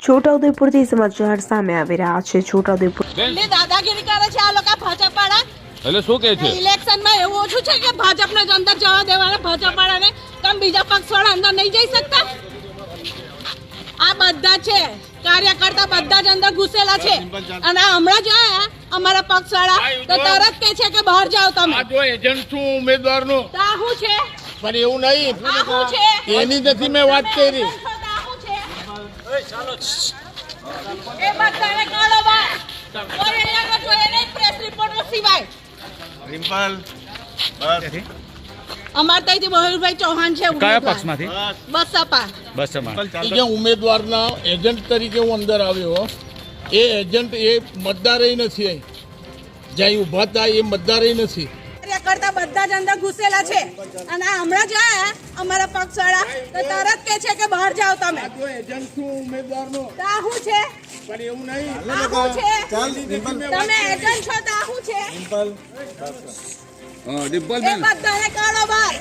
છોટાઉદેપુરથી સમાચાર સામે આવી રહ્યા છે। છોટાઉદેપુર દાદાગીરી કરે છે આ લોકો ભાજપવાળા। એટલે શું કહે છે? ઇલેક્શનમાં એવું ઓછું છે કે ભાજપને જ અંદર જવા દેવાના, ભાજપવાળાને કેમ બીજા પક્ષવાળા અંદર નહીં જઈ શકતા? આ બધા છે કાર્યકર્તા, બધા જ અંદર ઘૂસેલા છે। અને હમણાં જોયા અમારા પક્ષવાળા તો તરત કે છે કે બહાર જાઓ તમે। આ જો એજન્ટ છું ઉમેદવારનો, તો આ શું છે? પણ એવું નહીં, આ શું છે? એની નથી મેં વાત કરી। એ બધાને કાઢો બહાર। કોઈ અહીંયા ન જોઈએ નહીં પ્રેસ રિપોર્ટર સિવાય। સિમ્પલ બસ। અમાર ત્યાંથી મયુરભાઈ ચૌહાણ છે કયા પક્ષમાંથી? બસપા। બસ જે ઉમેદવારના એજન્ટ તરીકે હું અંદર આવ્યો, એ એજન્ટ એ મતદાર નથી, અહીં જ્યાં ઊભા થાય એ મતદાર નથી। કાર્યકર્તા બધા જ અંદર ઘૂસેલા છે। અને હમણાં જોયા અમારા પક્ષવાળા તો તરત કે છે કે બહાર જાઓ તમે। જો એજન્ટ છું ઉમેદવારનો, તો આ શું છે? પણ એવું નહીં, આ શું છે? તમે એજન્ટ છો તો આ શું છે? એ બધાને કાઢો બહાર।